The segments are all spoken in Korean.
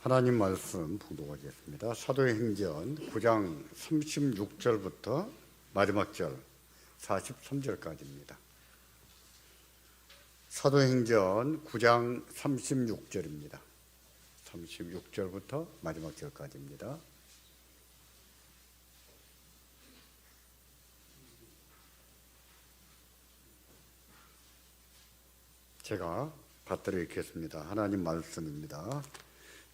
하나님 말씀 봉독하겠습니다. 사도행전 9장 36절부터 마지막 절 43절까지입니다. 사도행전 9장 36절입니다. 36절부터 마지막 절까지입니다. 제가 받들어 읽겠습니다. 하나님 말씀입니다.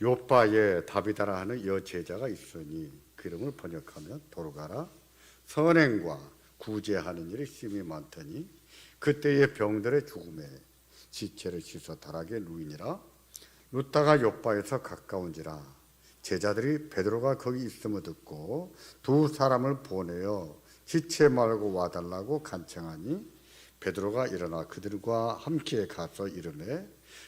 요빠에 다비다라 하는 여제자가 있으니 그 이름을 번역하면 도로가라. 선행과 구제하는 일이 심히 많더니 그때의 병들의 죽음에 지체를 씻어 다락에 누이니라. 룻다가 요빠에서 가까운지라 제자들이 베드로가 거기 있음을 듣고 두 사람을 보내어 지체 말고 와달라고 간청하니 베드로가 일어나 그들과 함께 가서 이르매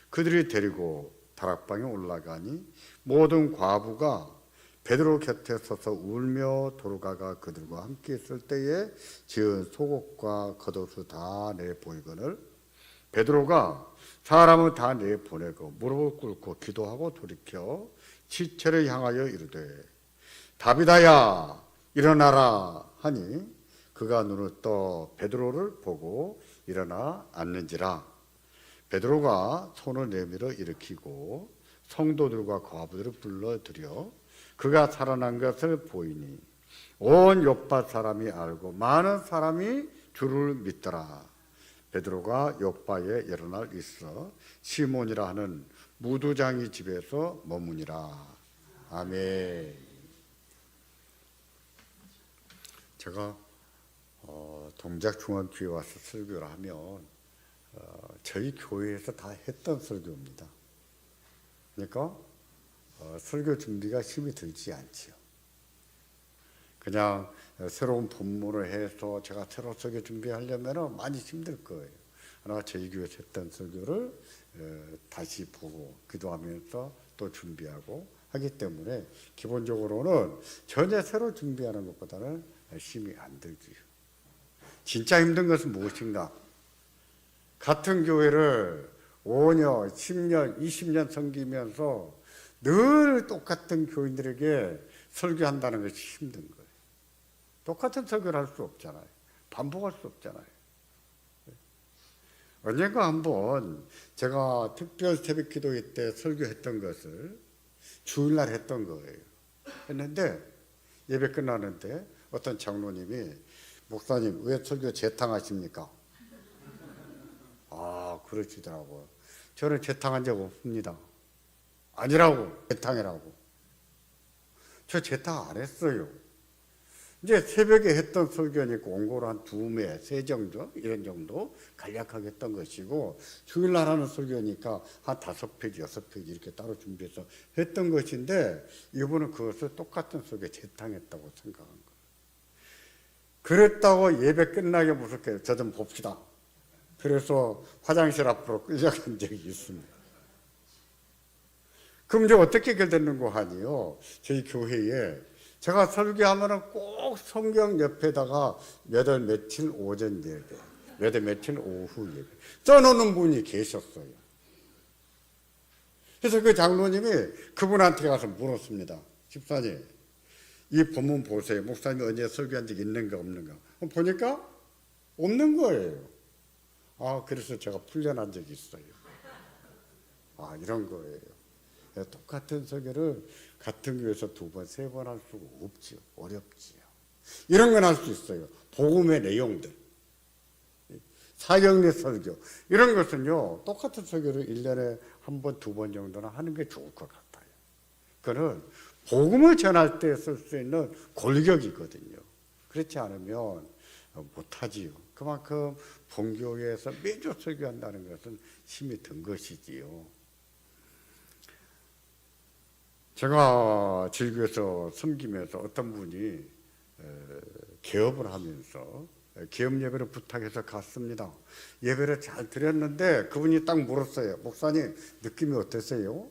그들이 데리고 다락방에 올라가니 모든 과부가 베드로 곁에 서서 울며 도로가가 그들과 함께 있을 때에 지은 속옷과 겉옷을 다 내보이거늘 베드로가 사람을 다 내보내고 무릎을 꿇고 기도하고 돌이켜 지체를 향하여 이르되 다비다야 일어나라 하니 그가 눈을 떠 베드로를 보고 일어나 앉는지라. 베드로가 손을 내밀어 일으키고 성도들과 과부들을 불러들여 그가 살아난 것을 보이니 온 요파 사람이 알고 많은 사람이 주를 믿더라. 베드로가 요파에 여러 날 있어 시몬이라 하는 무두장이 집에서 머무니라. 아멘. 제가 동작중앙교회 와서 설교를 하면 저희 교회에서 다 했던 설교입니다. 그러니까 설교 준비가 힘이 들지 않지요. 그냥 새로운 본문을 해서 제가 새로 설교 준비하려면 많이 힘들 거예요. 그러나 저희 교회에서 했던 설교를 다시 보고 기도하면서 또 준비하고 하기 때문에 기본적으로는 전혀 새로 준비하는 것보다는 힘이 안 들지요. 진짜 힘든 것은 무엇인가? 같은 교회를 5년, 10년, 20년 섬기면서 늘 똑같은 교인들에게 설교한다는 것이 힘든 거예요. 똑같은 설교를 할 수 없잖아요. 반복할 수 없잖아요. 언젠가 한번 제가 특별 새벽 기도회 때 설교했던 것을 주일날 했던 거예요. 했는데 예배 끝나는데 어떤 장로님이 목사님 왜 설교 재탕하십니까? 그러시더라고요. 저는 재탕한 적 없습니다. 아니라고, 재탕이라고. 저 재탕 안 했어요. 이제 새벽에 했던 설교니까 원고로 한 2매, 3 정도, 이런 정도 간략하게 했던 것이고, 주일날 하는 설교니까 한 5페이지, 6페이지 이렇게 따로 준비해서 했던 것인데, 이분은 그것을 똑같은 설교에 재탕했다고 생각한 거예요. 그랬다고 예배 끝나게 무섭게 저 좀 봅시다. 그래서 화장실 앞으로 끌려간 적이 있습니다. 그럼 이제 어떻게 해결됐는고 하니요. 저희 교회에 제가 설교하면 꼭 성경 옆에다가 몇 월 며칠 오전 예배, 몇 월 며칠 오후 예배 써놓는 분이 계셨어요. 그래서 그 장로님이 그분한테 가서 물었습니다. 집사님, 이 본문 보세요. 목사님이 언제 설교한 적 있는가 없는가. 보니까 없는 거예요. 그래서 제가 풀려난 적이 있어요. 이런 거예요. 똑같은 설교를 같은 교회에서 2번, 3번 할 수가 없지요. 어렵지요. 이런 건 할 수 있어요. 복음의 내용들, 사경리 설교 이런 것은요. 똑같은 설교를 1년에 1번, 2번 정도는 하는 게 좋을 것 같아요. 그거는 복음을 전할 때 쓸 수 있는 골격이거든요. 그렇지 않으면 못하지요. 그만큼 본교회에서 매주 설교한다는 것은 힘이 든 것이지요. 제가 질교에서 섬기면서 어떤 분이 개업을 하면서 개업 예배를 부탁해서 갔습니다. 예배를 잘 드렸는데 그분이 딱 물었어요. 목사님 느낌이 어떠세요?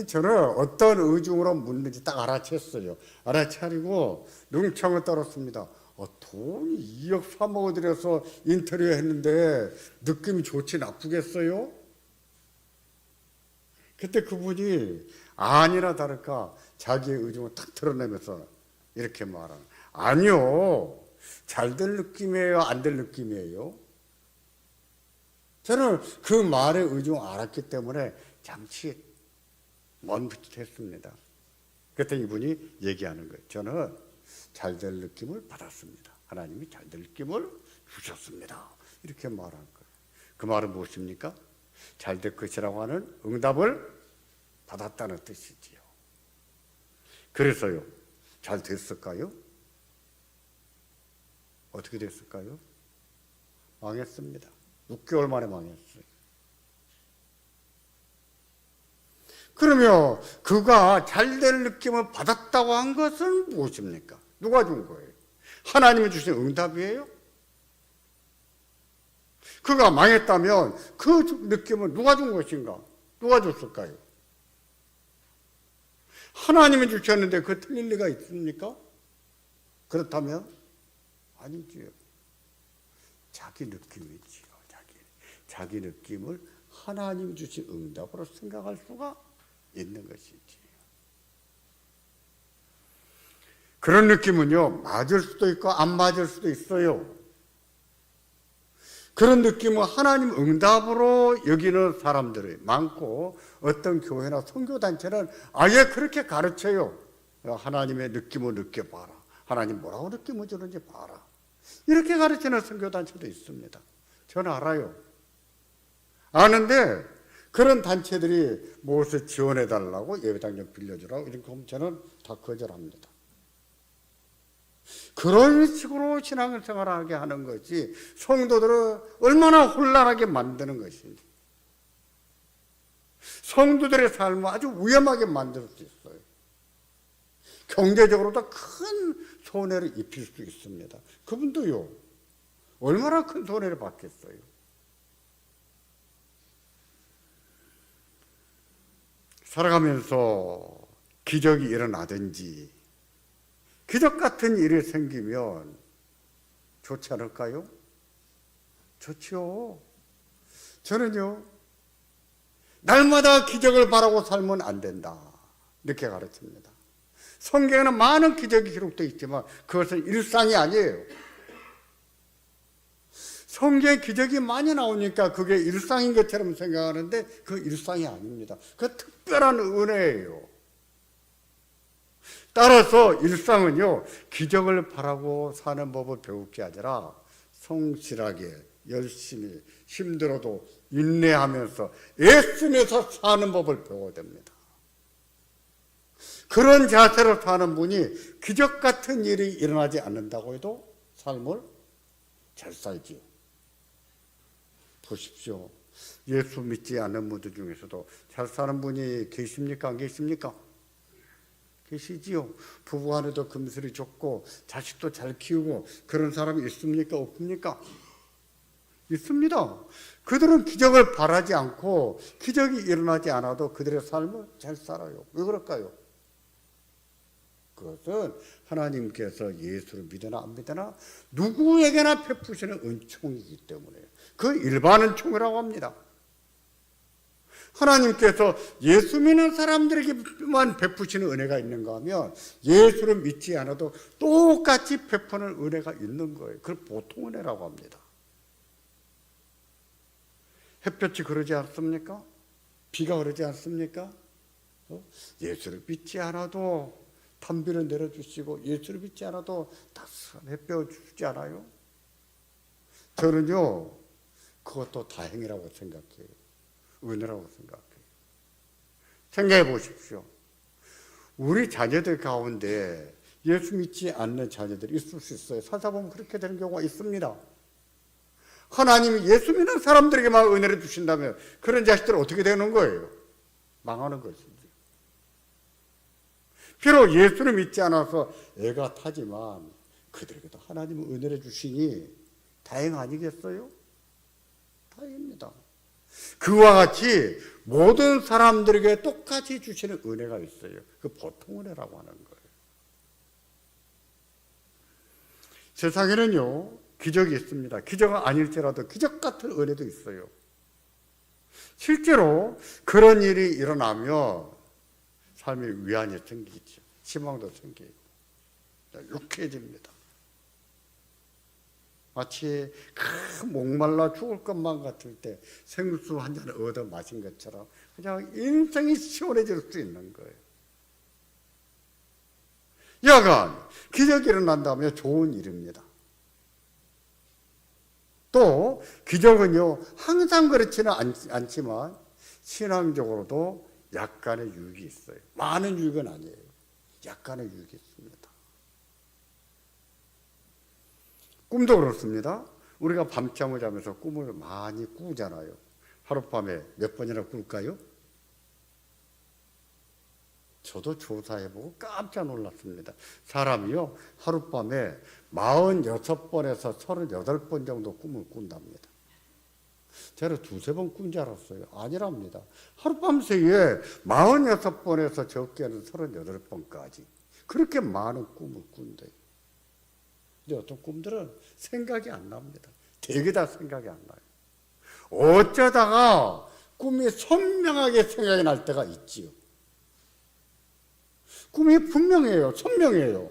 저는 어떤 의중으로 묻는지 딱 알아챘어요. 알아차리고 능청을 떨었습니다. 돈이 2억 3억을 들여서 인터뷰 했는데 느낌이 좋지 나쁘겠어요? 그때 그분이 아니나 다를까 자기의 의중을 탁 드러내면서 이렇게 말하는, 아니요, 잘 될 느낌이에요, 안 될 느낌이에요? 저는 그 말의 의중을 알았기 때문에 잠시 멈칫했습니다. 그때 이분이 얘기하는 거예요. 저는 잘 될 느낌을 받았습니다. 하나님이 잘 될 느낌을 주셨습니다. 이렇게 말한 거예요. 그 말은 무엇입니까? 잘 될 것이라고 하는 응답을 받았다는 뜻이지요. 그래서요, 잘 됐을까요? 어떻게 됐을까요? 망했습니다. 6개월 만에 망했어요. 그러면 그가 잘 될 느낌을 받았다고 한 것은 무엇입니까? 누가 준 거예요? 하나님이 주신 응답이에요? 그가 망했다면 그 느낌을 누가 준 것인가? 누가 줬을까요? 하나님이 주셨는데 그 틀릴 리가 있습니까? 그렇다면 아니지요. 자기 느낌이지요. 자기 느낌을 하나님이 주신 응답으로 생각할 수가 있는 것이지. 그런 느낌은요, 맞을 수도 있고 안 맞을 수도 있어요. 그런 느낌은 하나님 응답으로 여기는 사람들이 많고, 어떤 교회나 선교단체는 아예 그렇게 가르쳐요. 하나님의 느낌을 느껴봐라. 하나님 뭐라고 느낌을 주는지 봐라. 이렇게 가르치는 선교단체도 있습니다. 저는 알아요. 아는데 그런 단체들이 무엇을 지원해달라고, 예배당 좀 빌려주라고 이런 거 저는 다 거절합니다. 그런 식으로 신앙생활을 하게 하는 것이 성도들을 얼마나 혼란하게 만드는 것인지, 성도들의 삶을 아주 위험하게 만들 수 있어요. 경제적으로도 큰 손해를 입힐 수 있습니다. 그분도요, 얼마나 큰 손해를 받겠어요. 살아가면서 기적이 일어나든지 기적 같은 일이 생기면 좋지 않을까요? 좋지요. 저는요, 날마다 기적을 바라고 살면 안 된다, 이렇게 가르칩니다. 성경에는 많은 기적이 기록되어 있지만 그것은 일상이 아니에요. 성경에 기적이 많이 나오니까 그게 일상인 것처럼 생각하는데 그 일상이 아닙니다. 그 특별한 은혜예요. 따라서 일상은요, 기적을 바라고 사는 법을 배울 게 아니라 성실하게 열심히 힘들어도 인내하면서 애쓰면서 사는 법을 배워야 됩니다. 그런 자세로 사는 분이 기적 같은 일이 일어나지 않는다고 해도 삶을 잘 살지요. 보십시오. 예수 믿지 않는 분들 중에서도 잘 사는 분이 계십니까? 안 계십니까? 계시지요. 부부간에도 금슬이 좋고 자식도 잘 키우고 그런 사람이 있습니까? 없습니까? 있습니다. 그들은 기적을 바라지 않고 기적이 일어나지 않아도 그들의 삶을 잘 살아요. 왜 그럴까요? 그것은 하나님께서 예수를 믿으나 안 믿으나 누구에게나 베푸시는 은총이기 때문에 그 일반 은총이라고 합니다. 하나님께서 예수 믿는 사람들에게만 베푸시는 은혜가 있는가 하면 예수를 믿지 않아도 똑같이 베푸는 은혜가 있는 거예요. 그걸 보통 은혜라고 합니다. 햇볕이 그러지 않습니까? 비가 그러지 않습니까? 예수를 믿지 않아도 단비를 내려주시고 예수를 믿지 않아도 따스한 햇볕을 주지 않아요? 저는요, 그것도 다행이라고 생각해요. 은혜라고 생각해요. 생각해 보십시오. 우리 자녀들 가운데 예수 믿지 않는 자녀들이 있을 수 있어요. 살다보면 그렇게 되는 경우가 있습니다. 하나님이 예수 믿는 사람들에게만 은혜를 주신다면 그런 자식들은 어떻게 되는 거예요? 망하는 것이죠. 비록 예수를 믿지 않아서 애가 타지만 그들에게도 하나님은 은혜를 주시니 다행 아니겠어요? 다행입니다. 그와 같이 모든 사람들에게 똑같이 주시는 은혜가 있어요. 그 보통 은혜라고 하는 거예요. 세상에는요, 기적이 있습니다. 기적은 아닐지라도 기적 같은 은혜도 있어요. 실제로 그런 일이 일어나면 삶의 위안이 생기죠. 희망도 생기고 유쾌해집니다. 마치 목말라 죽을 것만 같을 때 생수 한 잔을 얻어 마신 것처럼 그냥 인생이 시원해질 수 있는 거예요. 여간 기적이 일어난다면 좋은 일입니다. 또 기적은요 항상 그렇지는 않지만 신앙적으로도 약간의 유익이 있어요. 많은 유익은 아니에요. 약간의 유익이 있습니다. 꿈도 그렇습니다. 우리가 밤잠을 자면서 꿈을 많이 꾸잖아요. 하룻밤에 몇 번이나 꿀까요? 저도 조사해보고 깜짝 놀랐습니다. 사람이요 하룻밤에 46번에서 38번 정도 꿈을 꾼답니다. 제가 두세 번 꾼 줄 알았어요. 아니랍니다. 하룻밤 사이에 46번에서 적게는 38번까지 그렇게 많은 꿈을 꾼대요. 근데 어떤 꿈들은 생각이 안 납니다. 되게 다 생각이 안 나요. 어쩌다가 꿈이 선명하게 생각이 날 때가 있지요. 꿈이 분명해요. 선명해요.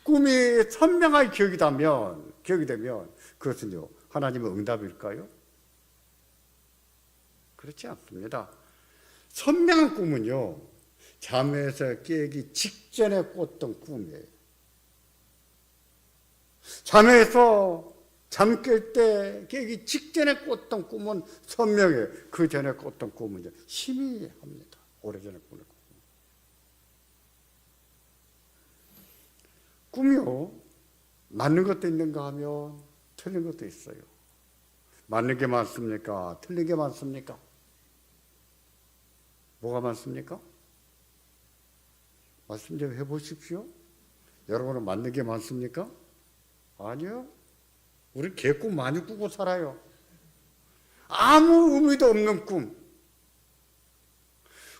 꿈이 선명하게 기억이 되면 그것은요 하나님의 응답일까요? 그렇지 않습니다. 선명한 꿈은요 잠에서 깨기 직전에 꿨던 꿈이에요. 잠에서 잠 깰 때 깨기 직전에 꿨던 꿈은 선명해요. 그 전에 꿨던 꿈은 희미합니다. 오래전에 꾼 꿈. 꿈이요 맞는 것도 있는가 하면 틀린 것도 있어요. 맞는 게 많습니까? 틀린 게 많습니까? 뭐가 많습니까? 말씀 좀 해보십시오. 여러분은 맞는 게 많습니까? 아니요. 우리 개꿈 많이 꾸고 살아요. 아무 의미도 없는 꿈.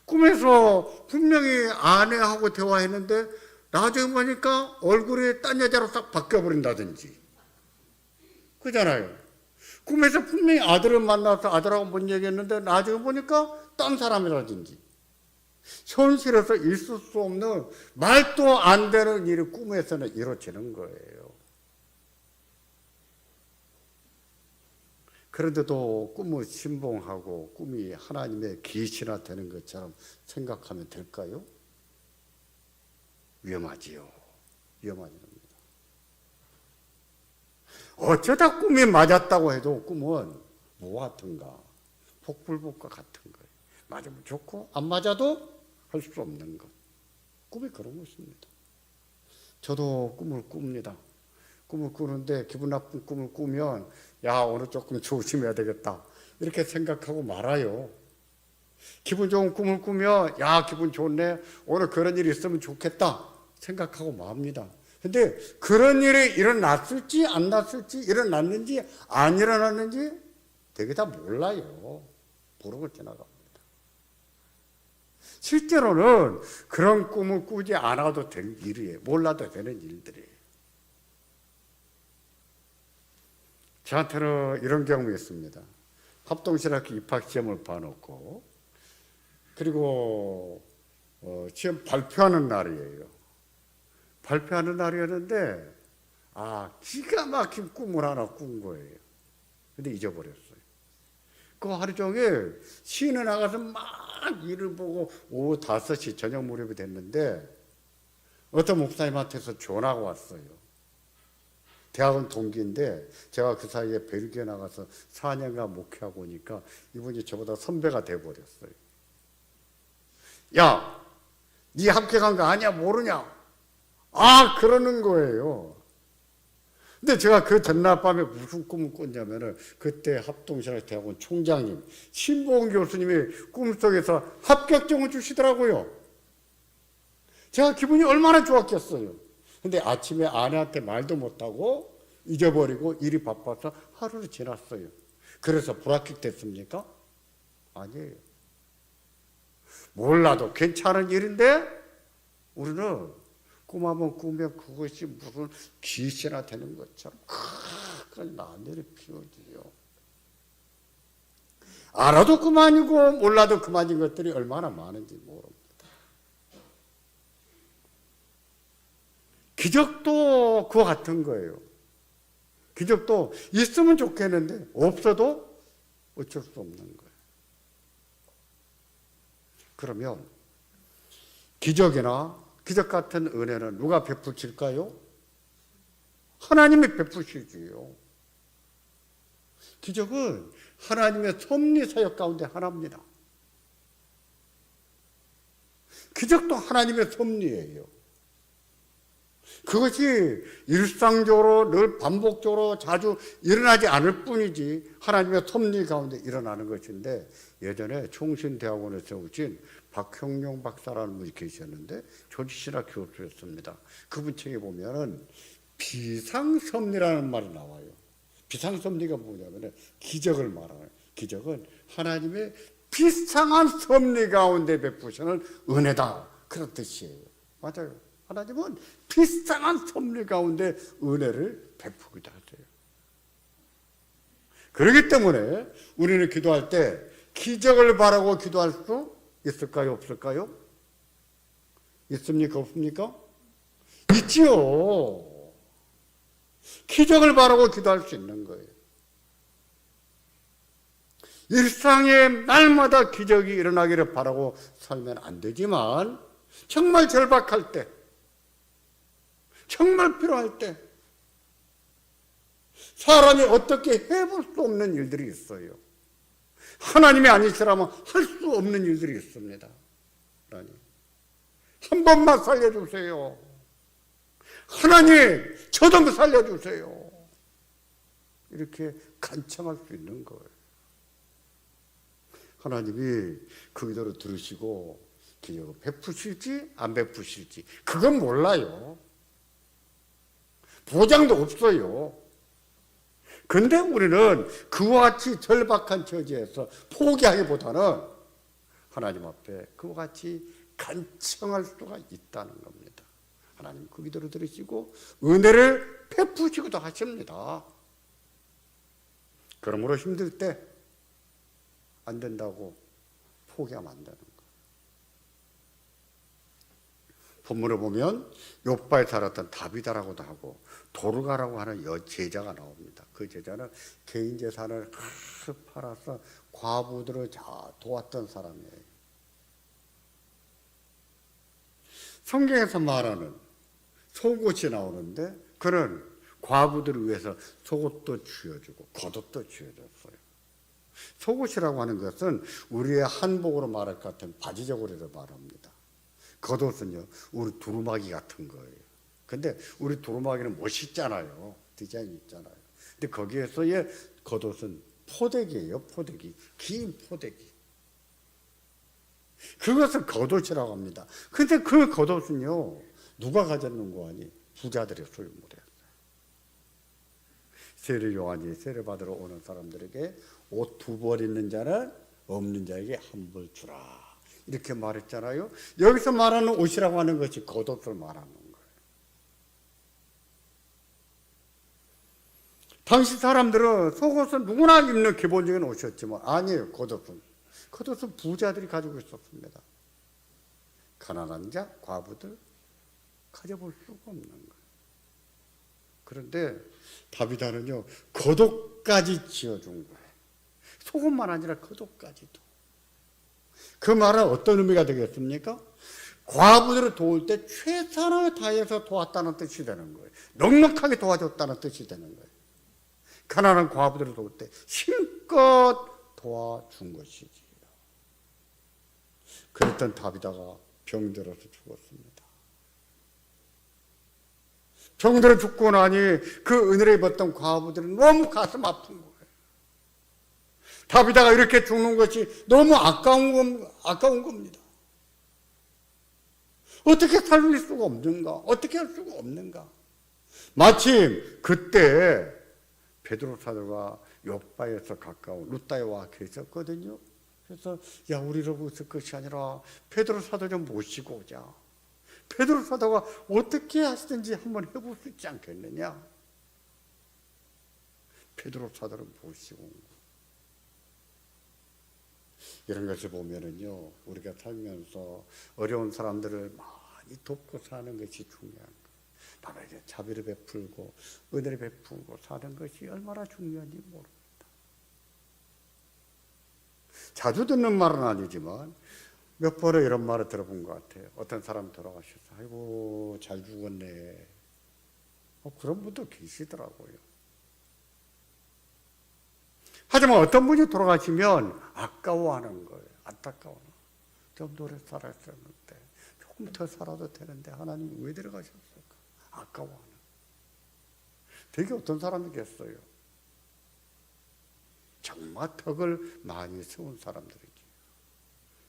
꿈에서 분명히 아내하고 대화했는데 나중에 보니까 얼굴이 딴 여자로 싹 바뀌어버린다든지. 그잖아요. 꿈에서 분명히 아들을 만나서 아들하고 뭔 얘기했는데 나중에 보니까 딴 사람이라든지. 현실에서 있을 수 없는 말도 안 되는 일이 꿈에서는 이루어지는 거예요. 그런데도 꿈을 신봉하고 꿈이 하나님의 계시나 되는 것처럼 생각하면 될까요? 위험하지요. 위험한 일입니다. 어쩌다 꿈이 맞았다고 해도 꿈은 뭐 같은가? 복불복과 같은 거예요. 맞으면 좋고 안 맞아도 할 수 없는 것. 꿈이 그런 것입니다. 저도 꿈을 꿉니다. 꿈을 꾸는데 기분 나쁜 꿈을 꾸면 야 오늘 조금 조심해야 되겠다 이렇게 생각하고 말아요. 기분 좋은 꿈을 꾸면 야 기분 좋네 오늘 그런 일이 있으면 좋겠다 생각하고 맙니다. 근데 그런 일이 일어났을지 안 났을지 일어났는지 안 일어났는지 되게 다 몰라요. 모르고 지나갑니다. 실제로는 그런 꿈을 꾸지 않아도 될 일이에요. 몰라도 되는 일들이에요. 저한테는 이런 경험이 있습니다. 합동신학교 입학시험을 봐놓고 그리고 시험 발표하는 날이에요. 발표하는 날이었는데 기가 막힌 꿈을 하나 꾼 거예요. 근데 잊어버렸어요. 그 하루 종일 시내 나가서 막 일을 보고 오후 5시 저녁 무렵이 됐는데 어떤 목사님한테서 전화가 왔어요. 대학원 동기인데 제가 그 사이에 벨기에 나가서 4년간 목회하고 오니까 이분이 저보다 선배가 돼버렸어요. 야, 네 합격한 거 아니야? 모르냐? 그러는 거예요. 근데 제가 그 전날 밤에 무슨 꿈을 꿨냐면은 그때 합동신학 대학원 총장님 신보은 교수님이 꿈속에서 합격증을 주시더라고요. 제가 기분이 얼마나 좋았겠어요. 근데 아침에 아내한테 말도 못하고 잊어버리고 일이 바빠서 하루를 지났어요. 그래서 불합격됐습니까? 아니에요. 몰라도 괜찮은 일인데 우리는 꿈 한번 꾸면 그것이 무슨 귀신이나 되는 것처럼 큰 난리를 피우지요. 알아도 그만이고 몰라도 그만인 것들이 얼마나 많은지 모릅니다. 기적도 그와 같은 거예요. 기적도 있으면 좋겠는데 없어도 어쩔 수 없는 거예요. 그러면 기적이나 기적 같은 은혜는 누가 베푸실까요? 하나님이 베푸시지요. 기적은 하나님의 섭리 사역 가운데 하나입니다. 기적도 하나님의 섭리예요. 그것이 일상적으로 늘 반복적으로 자주 일어나지 않을 뿐이지 하나님의 섭리 가운데 일어나는 것인데, 예전에 총신대학원에 세우신 박형룡 박사라는 분이 계셨는데 조지신학 교수였습니다. 그분 책에 보면은 비상섭리라는 말이 나와요. 비상섭리가 뭐냐면 기적을 말하는, 기적은 하나님의 비상한 섭리 가운데 베푸시는 은혜다, 그런 뜻이에요. 맞아요. 하나님은 비상한 섭리 가운데 은혜를 베푸기도 하세요. 그렇기 때문에 우리는 기도할 때 기적을 바라고 기도할 수 있을까요? 없을까요? 있습니까? 없습니까? 있지요. 기적을 바라고 기도할 수 있는 거예요. 일상에 날마다 기적이 일어나기를 바라고 살면 안 되지만, 정말 절박할 때, 정말 필요할 때 사람이 어떻게 해볼 수 없는 일들이 있어요. 하나님이 아니시라면 할 수 없는 일들이 있습니다. 하나님, 한 번만 살려주세요. 하나님, 저 좀 살려주세요. 이렇게 간청할 수 있는 거예요. 하나님이 그 기도를 들으시고 기적을 베푸실지 안 베푸실지 그건 몰라요. 보장도 없어요. 근데 우리는 그와 같이 절박한 처지에서 포기하기보다는 하나님 앞에 그와 같이 간청할 수가 있다는 겁니다. 하나님 그 기도를 들으시고 은혜를 베푸시기도 하십니다. 그러므로 힘들 때 안 된다고 포기하면 안 되는 거예요. 본문을 보면 욥바에 살았던 다비다라고도 하고 도르가라고 하는 제자가 나옵니다. 그 제자는 개인 재산을 다 팔아서 과부들을 도왔던 사람이에요. 성경에서 말하는 속옷이 나오는데 그는 과부들을 위해서 속옷도 쥐어주고 겉옷도 쥐어줬어요. 속옷이라고 하는 것은 우리의 한복으로 말할 것 같은 바지저고리를 말합니다. 겉옷은요, 우리 두루마기 같은 거예요. 근데 우리 두루마기는 멋있잖아요. 디자인 있잖아요. 근데 거기에서의 겉옷은 포대기예요. 포대기. 긴 포대기. 그것을 겉옷이라고 합니다. 근데 그 겉옷은요, 누가 가졌는 거 아니? 부자들이 소유물이었어요. 세례 요한이 세례 받으러 오는 사람들에게 옷 2벌 있는 자는 없는 자에게 1벌 주라, 이렇게 말했잖아요. 여기서 말하는 옷이라고 하는 것이 겉옷을 말하는 거예요. 당시 사람들은 속옷은 누구나 입는 기본적인 옷이었지만 아니에요. 겉옷은 부자들이 가지고 있었습니다. 가난한 자, 과부들 가져볼 수가 없는 거예요. 그런데 다비다는요, 겉옷까지 지어준 거예요. 속옷만 아니라 겉옷까지도. 그 말은 어떤 의미가 되겠습니까? 과부들을 도울 때 최선을 다해서 도왔다는 뜻이 되는 거예요. 넉넉하게 도와줬다는 뜻이 되는 거예요. 가난한 과부들을 도울 때 힘껏 도와준 것이지요. 그랬던 다비다가 병들어서 죽었습니다. 병들어 죽고 나니 그 은혜를 입었던 과부들은 너무 가슴 아픈 거예요. 다비다가 이렇게 죽는 것이 너무 아까운 겁니다. 어떻게 살릴 수가 없는가? 어떻게 할 수가 없는가? 마침 그때 베드로 사도가 욥바에서 가까운 루다에 와 계셨거든요. 그래서 야, 우리로 있을 것이 아니라 베드로 사도 좀 모시고 오자. 베드로 사도가 어떻게 하시든지 한번 해볼 수 있지 않겠느냐. 베드로 사도를 모시고 온 거예요. 이런 것을 보면은요, 우리가 살면서 어려운 사람들을 많이 돕고 사는 것이 중요한 거예요. 남에게 자비를 베풀고 은혜를 베풀고 사는 것이 얼마나 중요한지 모릅니다. 자주 듣는 말은 아니지만 몇 번에 이런 말을 들어본 것 같아요. 어떤 사람 돌아가셔서 아이고 잘 죽었네. 그런 분도 계시더라고요. 하지만 어떤 분이 돌아가시면 아까워하는 거예요. 안타까워. 좀 오래 살았었는데 조금 더 살아도 되는데 하나님 왜 데려가셨을까? 아까워하는. 되게 어떤 사람이겠어요. 정말 덕을 많이 세운 사람들이지.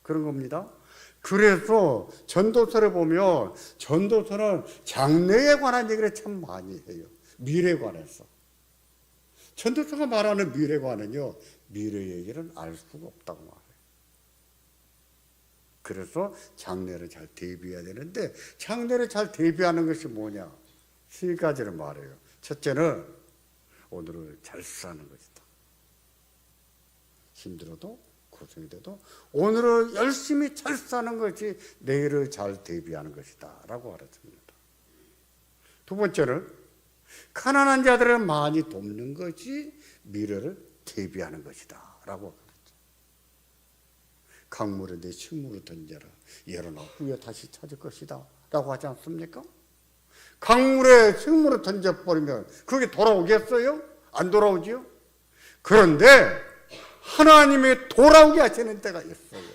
그런 겁니다. 그래서 전도서를 보면 전도서는 장래에 관한 얘기를 참 많이 해요. 미래에 관해서. 전도서가 말하는 미래관은요, 미래 얘기는 알 수가 없다고 말해요. 그래서 장래를 잘 대비해야 되는데, 장래를 잘 대비하는 것이 뭐냐? 세 가지를 말해요. 첫째는 오늘을 잘 사는 것이다. 힘들어도 고생이 돼도 오늘을 열심히 잘 사는 것이 내일을 잘 대비하는 것이다 라고 알았습니다. 두 번째는 가난한 자들을 많이 돕는 것이 미래를 대비하는 것이다 라고 그랬죠. 강물에 내 식물을 던져라. 일어나 후에 다시 찾을 것이다 라고 하지 않습니까? 강물에 식물을 던져버리면 그게 돌아오겠어요? 안 돌아오지요? 그런데 하나님이 돌아오게 하시는 때가 있어요.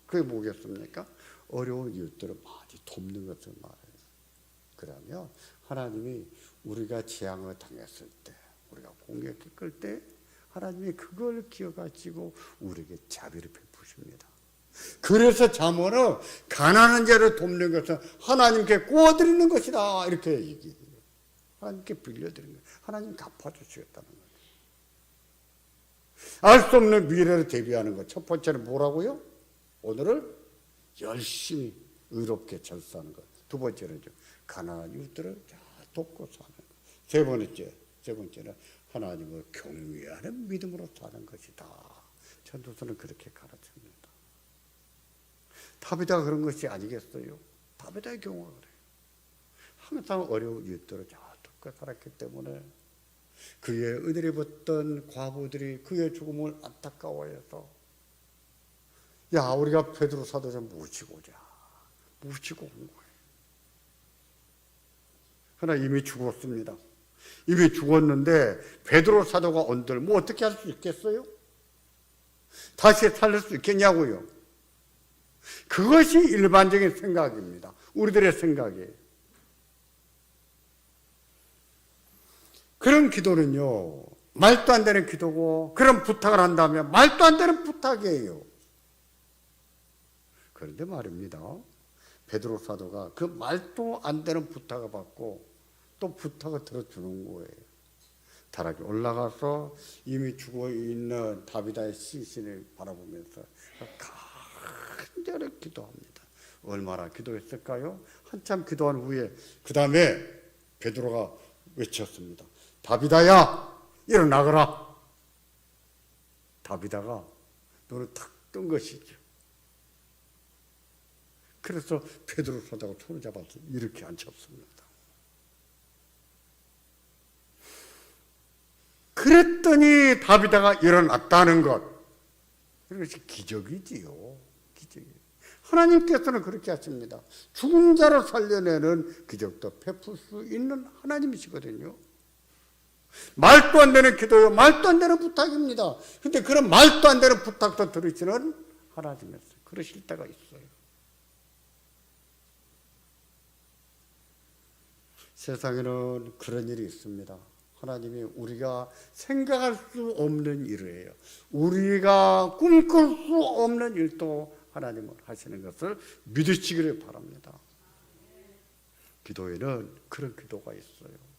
그게 뭐겠습니까? 어려운 이웃들을 많이 돕는 것을 말해요. 그러면 하나님이 우리가 재앙을 당했을 때, 우리가 공격을 끌 때 하나님이 그걸 기억하시고 우리에게 자비를 베푸십니다. 그래서 잠언은 가난한 자를 돕는 것은 하나님께 구워드리는 것이다 이렇게 얘기해요. 하나님께 빌려드리는 거예요. 하나님 갚아주시겠다는 거예요. 알 수 없는 미래를 대비하는 것. 첫 번째는 뭐라고요? 오늘을 열심히 의롭게 잘 사는 것. 두 번째는요, 가난한 이웃들을 돕고 사는 것. 세 번째는 하나님을 경외하는 믿음으로 사는 것이다. 전도서는 그렇게 가르칩니다. 다비다가 그런 것이 아니겠어요? 다비다의 경우가 그래요. 항상 어려운 이웃들을 돕고 살았기 때문에 그의 은혜를 입었던 과부들이 그의 죽음을 안타까워해서 야, 우리가 베드로 사도 좀 모시고 오자. 모시고 온 거예요. 그러나 이미 죽었습니다. 이미 죽었는데 베드로 사도가 온들 뭐 어떻게 할 수 있겠어요? 다시 살릴 수 있겠냐고요. 그것이 일반적인 생각입니다. 우리들의 생각이에요. 그런 기도는요, 말도 안 되는 기도고, 그런 부탁을 한다면 말도 안 되는 부탁이에요. 그런데 말입니다. 베드로 사도가 그 말도 안 되는 부탁을 받고 또 부탁을 들어주는 거예요. 다락에 올라가서 이미 죽어있는 다비다의 시신을 바라보면서 간절히 기도합니다. 얼마나 기도했을까요? 한참 기도한 후에 그 다음에 베드로가 외쳤습니다. 다비다야, 일어나거라. 다비다가 눈을 탁 뜬 것이죠. 그래서 베드로 사도가 손을 잡아서 이렇게 앉혔습니다. 그랬더니 다비다가 일어났다는 것, 이것이 기적이지요. 기적이에요. 하나님께서는 그렇게 하십니다. 죽은 자를 살려내는 기적도 베풀 수 있는 하나님이시거든요. 말도 안 되는 기도요, 말도 안 되는 부탁입니다. 근데 그런 말도 안 되는 부탁도 들으시는 하나님이었어요. 그러실 때가 있어요. 세상에는 그런 일이 있습니다. 하나님이 우리가 생각할 수 없는 일이에요. 우리가 꿈꿀 수 없는 일도 하나님은 하시는 것을 믿으시기를 바랍니다. 기도에는 그런 기도가 있어요.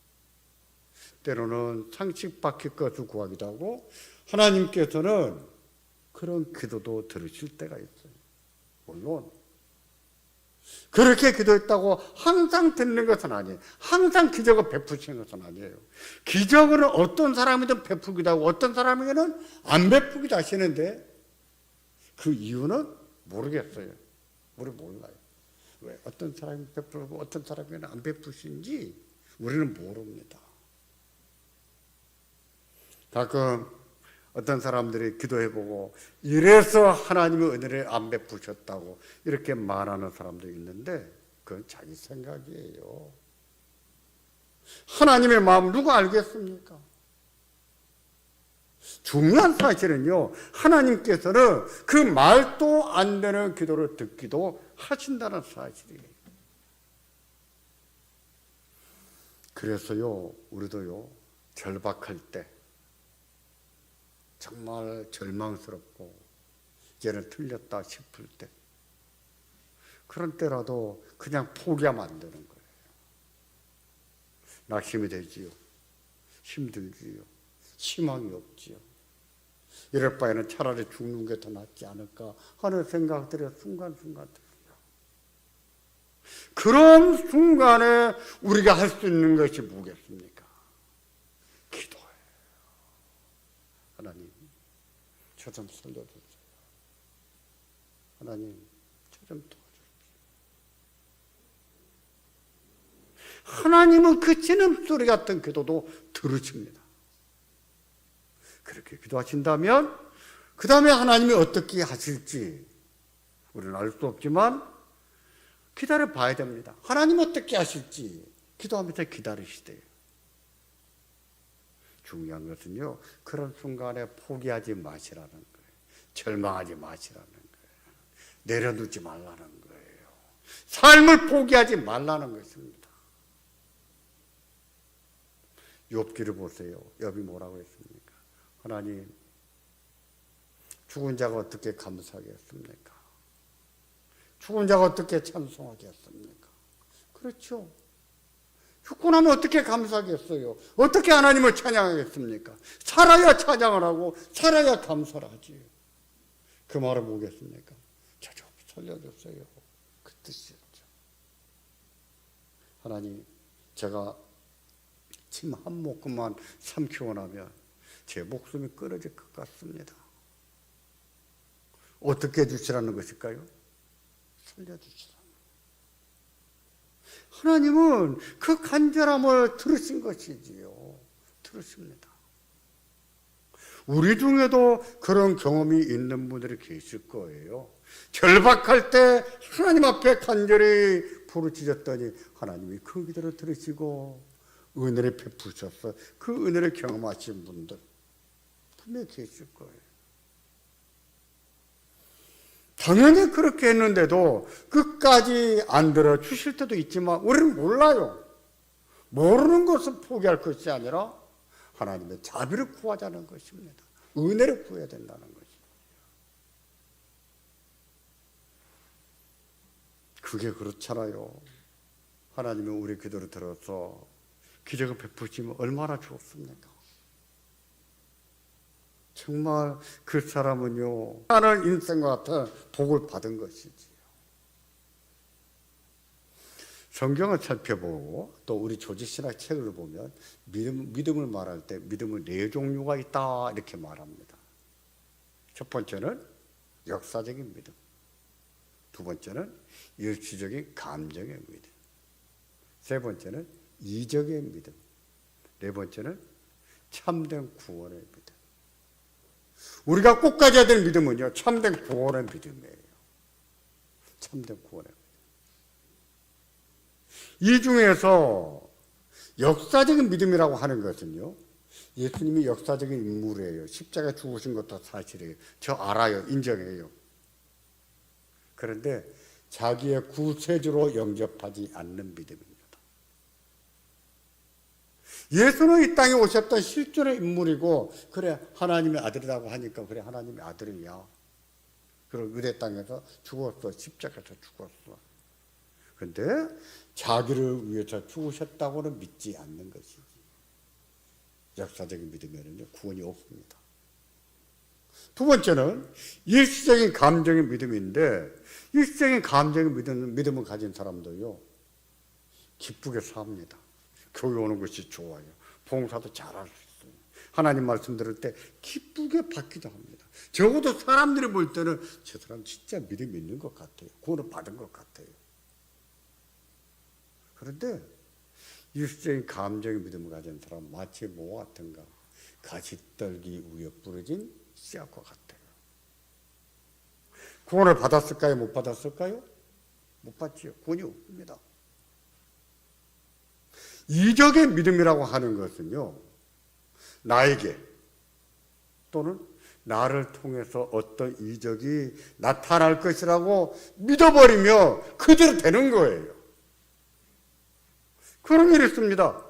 때로는 상식 밖의 것을 구하기도 하고 하나님께서는 그런 기도도 들으실 때가 있어요. 물론 그렇게 기도했다고 항상 듣는 것은 아니에요. 항상 기적을 베푸시는 것은 아니에요. 기적을 어떤 사람이든 베푸기도 하고 어떤 사람에게는 안 베푸기도 하시는데 그 이유는 모르겠어요. 우리 몰라요. 왜 어떤 사람이 베풀고 어떤 사람에게는 안 베푸시는지 우리는 모릅니다. 가끔 어떤 사람들이 기도해보고 이래서 하나님의 은혜를 안 베푸셨다고 이렇게 말하는 사람도 있는데 그건 자기 생각이에요. 하나님의 마음 누가 알겠습니까? 중요한 사실은요, 하나님께서는 그 말도 안 되는 기도를 듣기도 하신다는 사실이에요. 그래서요, 우리도요, 절박할 때 정말 절망스럽고 이제는 틀렸다 싶을 때 그런 때라도 그냥 포기하면 안 되는 거예요. 낙심이 되지요. 힘들지요. 희망이 없지요. 이럴 바에는 차라리 죽는 게 더 낫지 않을까 하는 생각들이 순간순간 들어요. 그런 순간에 우리가 할 수 있는 것이 뭐겠습니까? 기도예요. 하나님, 저 좀 살려주세요. 하나님, 저 좀 도와주세요. 하나님은 그 신음소리 같은 기도도 들으십니다. 그렇게 기도하신다면 그 다음에 하나님이 어떻게 하실지 우리는 알 수 없지만 기다려 봐야 됩니다. 하나님 어떻게 하실지 기도하면서 기다리시대요. 중요한 것은요, 그런 순간에 포기하지 마시라는 거예요. 절망하지 마시라는 거예요. 내려놓지 말라는 거예요. 삶을 포기하지 말라는 것입니다. 욥기를 보세요. 욥이 뭐라고 했습니까? 하나님, 죽은 자가 어떻게 감사하겠습니까? 죽은 자가 어떻게 찬송하겠습니까? 그렇죠. 죽고 나면 어떻게 감사하겠어요? 어떻게 하나님을 찬양하겠습니까? 살아야 찬양을 하고 살아야 감사를 하지. 그 말은 뭐겠습니까? 저 좀 살려주세요. 그 뜻이었죠. 하나님, 제가 침 한 모금만 삼키고 나면 제 목숨이 끊어질 것 같습니다. 어떻게 해주시라는 것일까요? 살려주시라. 하나님은 그 간절함을 들으신 것이지요. 들으십니다. 우리 중에도 그런 경험이 있는 분들이 계실 거예요. 절박할 때 하나님 앞에 간절히 부르짖었더니 하나님이 그 기도를 들으시고 은혜를 베푸셔서 그 은혜를 경험하신 분들 분명히 계실 거예요. 당연히 그렇게 했는데도 끝까지 안 들어주실 때도 있지만 우리는 몰라요. 모르는 것을 포기할 것이 아니라 하나님의 자비를 구하자는 것입니다. 은혜를 구해야 된다는 것입니다. 그게 그렇잖아요. 하나님이 우리 기도를 들어서 기적을 베푸시면 얼마나 좋습니까? 정말 그 사람은요, 하나님 인생과 같은 복을 받은 것이지요. 성경을 살펴보고 또 우리 조직신학 책을 보면 믿음을 말할 때 믿음은 4종류가 있다 이렇게 말합니다. 첫 번째는 역사적인 믿음, 두 번째는 일시적인 감정의 믿음, 세 번째는 이적의 믿음, 네 번째는 참된 구원의 믿음. 우리가 꼭 가져야 될 믿음은요, 참된 구원의 믿음이에요. 참된 구원의 믿음. 이 중에서 역사적인 믿음이라고 하는 것은요, 예수님이 역사적인 인물이에요. 십자가에 죽으신 것도 사실이에요. 저 알아요. 인정해요. 그런데 자기의 구세주로 영접하지 않는 믿음입니다. 예수는 이 땅에 오셨던 실존의 인물이고, 그래 하나님의 아들이라고 하니까 그래 하나님의 아들이야. 그리고 유대 땅에서 죽었어. 십자가에서 죽었어. 그런데 자기를 위해서 죽으셨다고는 믿지 않는 것이지. 역사적인 믿음에는요, 구원이 없습니다. 두 번째는 일시적인 감정의 믿음인데, 일생의 감정의 믿음을 가진 사람도요, 기쁘게 삽니다. 교회 오는 것이 좋아요. 봉사도 잘할 수 있어요. 하나님 말씀 들을 때 기쁘게 받기도 합니다. 적어도 사람들이 볼 때는 저 사람 진짜 믿음이 있는 것 같아요. 구원을 받은 것 같아요. 그런데 일생의 감정의 믿음을 가진 사람 마치 뭐와 같은가? 가시떨기 위에 부러진 씨앗과 같아요. 구원을 받았을까요? 못 받았을까요? 못 받지요. 구원이 없습니다. 이적의 믿음이라고 하는 것은요, 나에게 또는 나를 통해서 어떤 이적이 나타날 것이라고 믿어버리면 그대로 되는 거예요. 그런 일이 있습니다.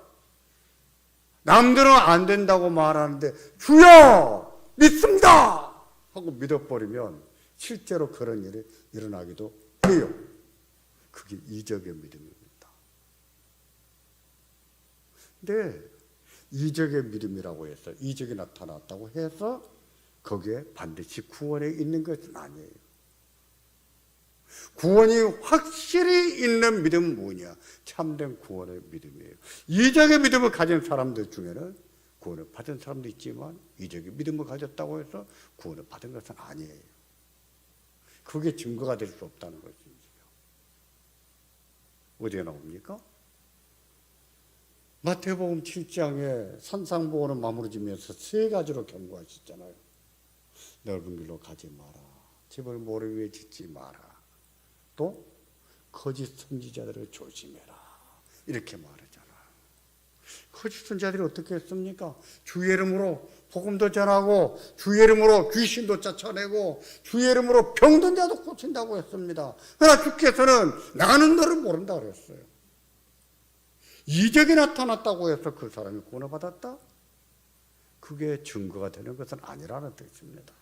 남들은 안 된다고 말하는데 주여 믿습니다 하고 믿어버리면 실제로 그런 일이 일어나기도 해요. 그게 이적의 믿음입니다. 근데 이적의 믿음이라고 해서 이적이 나타났다고 해서 거기에 반드시 구원에 있는 것은 아니에요. 구원이 확실히 있는 믿음은 뭐냐? 참된 구원의 믿음이에요. 이적의 믿음을 가진 사람들 중에는 구원을 받은 사람도 있지만 이적의 믿음을 가졌다고 해서 구원을 받은 것은 아니에요. 그게 증거가 될 수 없다는 것이죠. 어디에 나옵니까? 마태복음 7장에 산상보원을 마무리 지면서 세 가지로 경고하셨잖아요. 넓은 길로 가지 마라. 집을 모래 위에 짓지 마라. 또 거짓 선지자들을 조심해라. 이렇게 말하잖아요. 거짓 선지자들이 어떻게 했습니까? 주의 이름으로 복음도 전하고 주의 이름으로 귀신도 쫓아내고 주의 이름으로 병든 자도 고친다고 했습니다. 그러나 주께서는 나는 너를 모른다 그랬어요. 이적이 나타났다고 해서 그 사람이 구원을 받았다? 그게 증거가 되는 것은 아니라는 뜻입니다.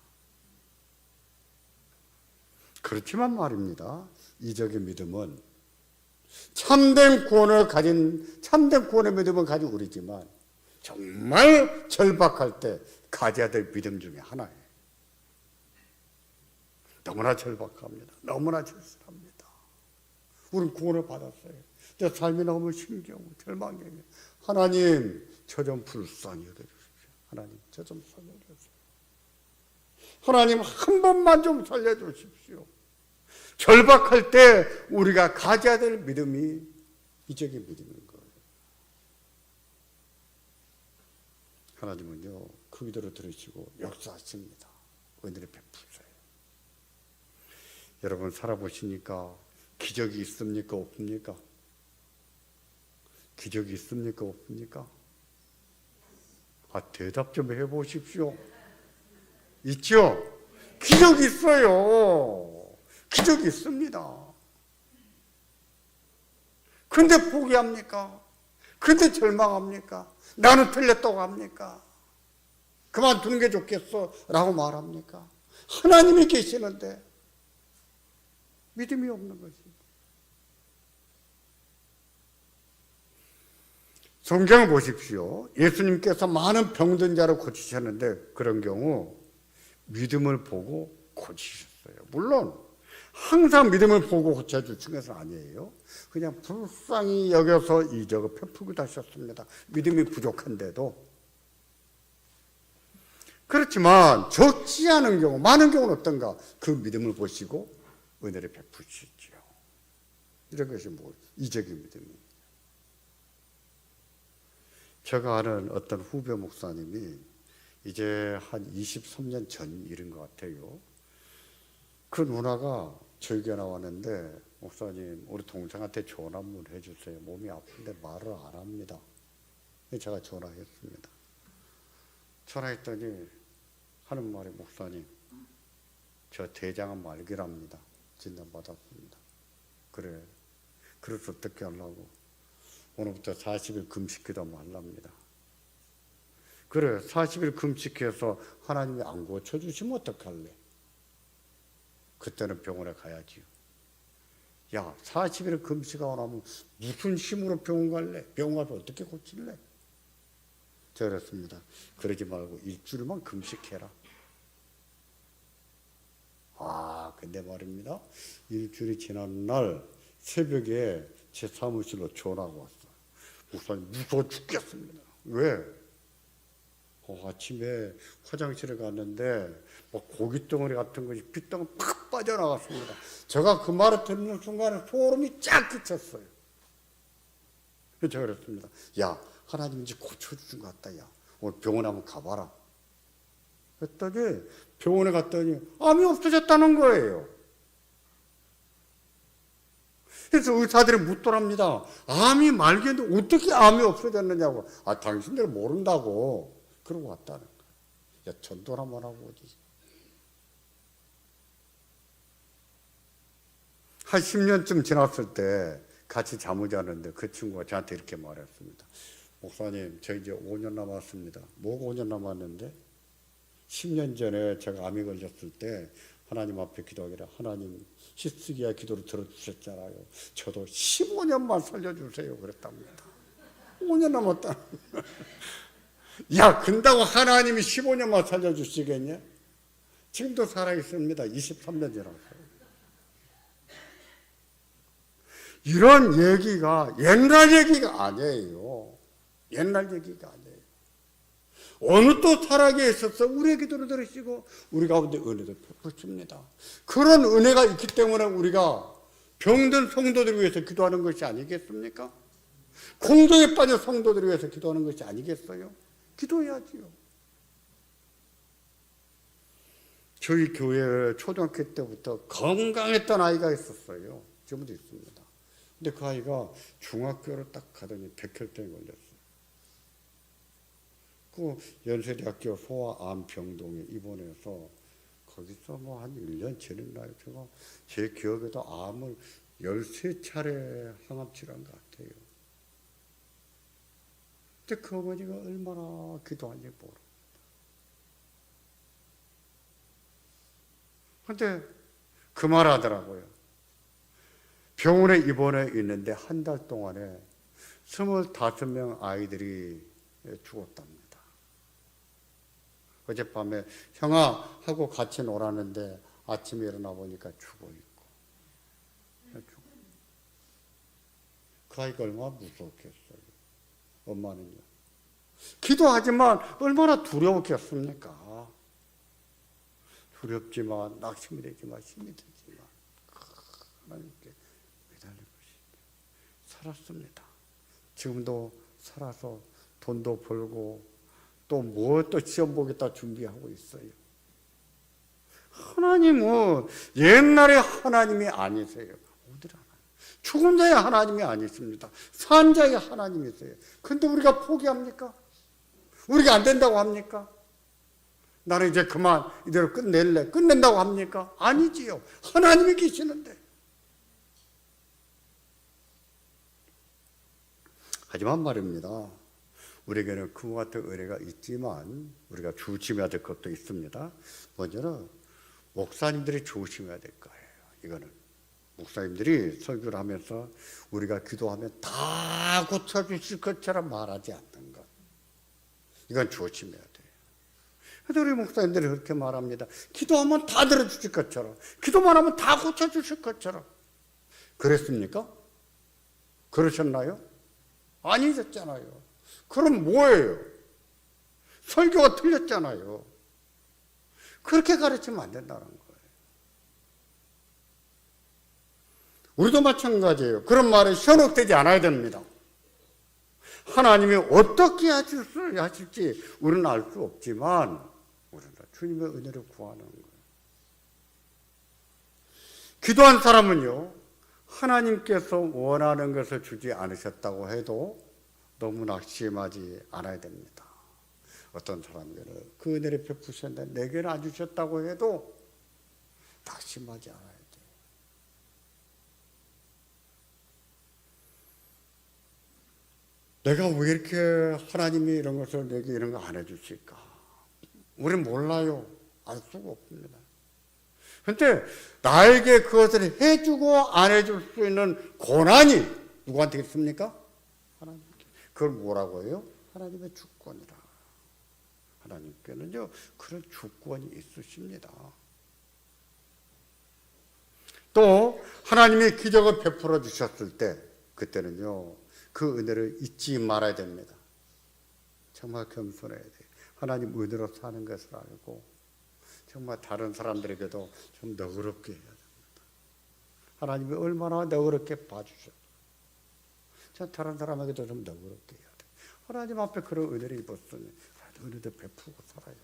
그렇지만 말입니다. 이적의 믿음은 참된 구원의 믿음을 가진 우리지만 정말 절박할 때 가져야 될 믿음 중에 하나예요. 너무나 절박합니다. 너무나 절실합니다. 우리는 구원을 받았어요. 내 삶이 너무 힘겨워 절망해요. 하나님 저 좀 불쌍히 여겨주십시오. 하나님 저 좀 살려주세요. 하나님 한 번만 좀 살려주십시오. 절박할 때 우리가 가져야 될 믿음이 이적의 믿음인 거예요. 하나님은요 그 기도를 들으시고 역사하십니다. 은혜를 베푸세요. 여러분 살아보시니까 기적이 있습니까? 없습니까? 기적이 있습니까? 없습니까? 대답 좀 해보십시오. 있죠? 기적이 있어요. 기적이 있습니다. 근데 포기합니까? 근데 절망합니까? 나는 틀렸다고 합니까? 그만두는 게 좋겠어 라고 말합니까? 하나님이 계시는데 믿음이 없는 것입니다. 성경을 보십시오. 예수님께서 많은 병든 자를 고치셨는데 그런 경우 믿음을 보고 고치셨어요. 물론 항상 믿음을 보고 고쳐주신 것은 아니에요. 그냥 불쌍히 여겨서 이적을 베풀기도 하셨습니다. 믿음이 부족한데도. 그렇지만 적지 않은 경우, 많은 경우는 어떤가? 그 믿음을 보시고 은혜를 베푸시죠. 이런 것이 뭐 이적의 믿음이에요. 제가 아는 어떤 후배 목사님이 이제 한 23년 전 일인 것 같아요. 그 누나가 저희 교회 나왔는데 목사님 우리 동생한테 전화 한번 해주세요. 몸이 아픈데 말을 안 합니다. 제가 전화했습니다. 전화했더니 하는 말이 목사님 저 대장암 말기랍니다. 진단받았습니다. 그래 그래서 어떻게 하려고 오늘부터 40일 금식기도 말랍니다. 그래 40일 금식해서 하나님이 안 고쳐주시면 어떡할래? 그때는 병원에 가야지요. 야 40일 금식하고 나면 무슨 힘으로 병원 갈래? 병원 가서 어떻게 고칠래? 제가 그랬습니다. 그러지 말고 일주일만 금식해라. 근데 말입니다. 일주일이 지난 날 새벽에 제 사무실로 전화가 왔어요. 목사님 무서워 죽겠습니다. 왜? 아침에 화장실에 갔는데 뭐 고깃덩어리 같은 것이 핏덩 팍 빠져나갔습니다. 제가 그 말을 듣는 순간에 소름이 쫙 끼쳤어요. 제가 그랬습니다. 야, 하나님 이제 고쳐주신 것 같다. 야, 오늘 병원에 한번 가봐라. 그랬더니 병원에 갔더니 암이 없어졌다는 거예요. 그래서 의사들이 묻더랍니다. 암이 말기인데 어떻게 암이 없어졌느냐고. 당신들 모른다고. 그러고 왔다는 거예요. 야, 전도를 한번 하고 오지. 한 10년쯤 지났을 때 같이 잠을 자는데 그 친구가 저한테 이렇게 말했습니다. 목사님, 저 이제 5년 남았습니다. 뭐가 5년 남았는데? 10년 전에 제가 암이 걸렸을 때 하나님 앞에 기도하기를 하나님 히스기야 기도를 들어주셨잖아요. 저도 15년만 살려주세요. 그랬답니다. 5년 남았다. 야, 근다고 하나님이 15년만 살려주시겠냐? 지금도 살아있습니다. 23년 지났어요. 이런 얘기가 옛날 얘기가 아니에요. 옛날 얘기가 아니에요. 어느 또 타락에 있어서 우리의 기도를 들으시고 우리 가운데 은혜도 베푸십니다. 그런 은혜가 있기 때문에 우리가 병든 성도들을 위해서 기도하는 것이 아니겠습니까? 공동에 빠진 성도들을 위해서 기도하는 것이 아니겠어요? 기도해야지요. 저희 교회 초등학교 때부터 건강했던 아이가 있었어요. 지금도 있습니다. 근데 그 아이가 중학교를 딱 가더니 백혈병이 걸렸어요. 그 연세대학교 소아암병동에 입원해서 거기서 뭐 한 1년 지냈나요? 제가 제 기억에도 암을 13차례 항암 치료한 것 같아요. 근데 그 어머니가 얼마나 기도한지 모릅니다. 근데 그 말 하더라고요. 병원에 입원해 있는데 한 달 동안에 25명 아이들이 죽었답니다. 어젯밤에 형아 하고 같이 놀았는데 아침에 일어나 보니까 죽어있고. 그 아이가 얼마나 무서웠겠어요. 엄마는요. 기도하지만 얼마나 두려웠겠습니까? 두렵지만 낙심이 되지만 힘이 되지만 하나님께 매달리고 살았습니다. 지금도 살아서 돈도 벌고 또 뭐 시험 보겠다 준비하고 있어요. 하나님은 옛날에 하나님이 아니세요. 오늘 하나님. 죽은 자의 하나님이 아니십니다. 산 자의 하나님이세요. 근데 우리가 포기합니까? 우리가 안 된다고 합니까? 나는 이제 그만 이대로 끝낼래. 끝낸다고 합니까? 아니지요. 하나님이 계시는데. 하지만 말입니다. 우리에게는 그와 같은 은혜가 있지만 우리가 조심해야 될 것도 있습니다. 먼저는 목사님들이 조심해야 될 거예요. 이거는 목사님들이 설교를 하면서 우리가 기도하면 다 고쳐주실 것처럼 말하지 않는 것. 이건 조심해야 돼요. 그래서 우리 목사님들이 그렇게 말합니다. 기도하면 다 들어주실 것처럼, 기도만 하면 다 고쳐주실 것처럼. 그랬습니까? 그러셨나요? 아니셨잖아요. 그럼 뭐예요? 설교가 틀렸잖아요. 그렇게 가르치면 안 된다는 거예요. 우리도 마찬가지예요. 그런 말은 현혹되지 않아야 됩니다. 하나님이 어떻게 하실지 우리는 알 수 없지만 우리는 주님의 은혜를 구하는 거예요. 기도한 사람은요, 하나님께서 원하는 것을 주지 않으셨다고 해도 너무 낙심하지 않아야 됩니다. 어떤 사람들은 그 은혜를 베푸셨는데 내게는 안 주셨다고 해도 낙심하지 않아야 돼요. 내가 왜 이렇게 하나님이 이런 것을 내게 이런 거 안 해주실까? 우리는 몰라요. 알 수가 없습니다. 그런데 나에게 그것을 해주고 안 해줄 수 있는 권한이 누구한테 있습니까? 하나님께. 그걸 뭐라고 해요? 하나님의 주권이라. 하나님께는요 그런 주권이 있으십니다. 또 하나님이 기적을 베풀어 주셨을 때 그때는요 그 은혜를 잊지 말아야 됩니다. 정말 겸손해야 돼요. 하나님 은혜로 사는 것을 알고 정말 다른 사람들에게도 좀 너그럽게 해야 됩니다. 하나님이 얼마나 너그럽게 봐주셔. 다른 사람에게도 좀 너그럽게 해야 돼. 하나님 앞에 그런 은혜를 입었으니 은혜도 베풀고 살아야지.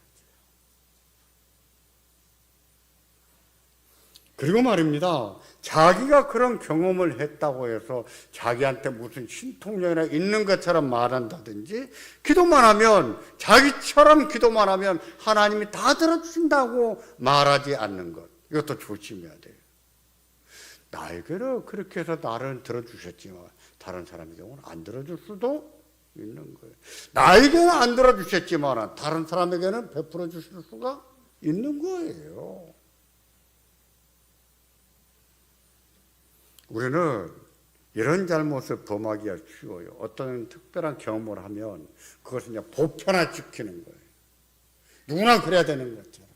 그리고 말입니다. 자기가 그런 경험을 했다고 해서 자기한테 무슨 신통력이나 있는 것처럼 말한다든지 기도만 하면 자기처럼 기도만 하면 하나님이 다 들어주신다고 말하지 않는 것. 이것도 조심해야 돼요. 나에게는 그렇게 해서 나를 들어주셨지만 다른 사람의 경우는 안 들어줄 수도 있는 거예요. 나에게는 안 들어주셨지만 다른 사람에게는 베풀어 주실 수가 있는 거예요. 우리는 이런 잘못을 범하기가 쉬워요. 어떤 특별한 경험을 하면 그것을 그냥 보편화시키는 거예요. 누구나 그래야 되는 것처럼.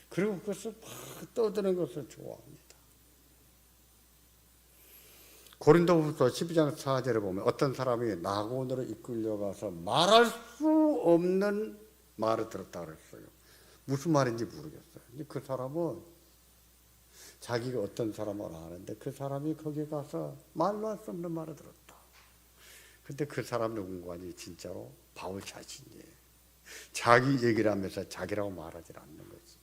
그리고 그것을 막 떠드는 것을 좋아합니다. 고린도후서 12장 4절에 보면 어떤 사람이 낙원으로 이끌려가서 말할 수 없는 말을 들었다 그랬어요. 무슨 말인지 모르겠어요. 근데 그 사람은 자기가 어떤 사람을 아는데 그 사람이 거기 가서 말로 할 수 없는 말을 들었다. 근데 그 사람 누군가니 진짜로 바울 자신이에요. 자기 얘기를 하면서 자기라고 말하지 않는 거지.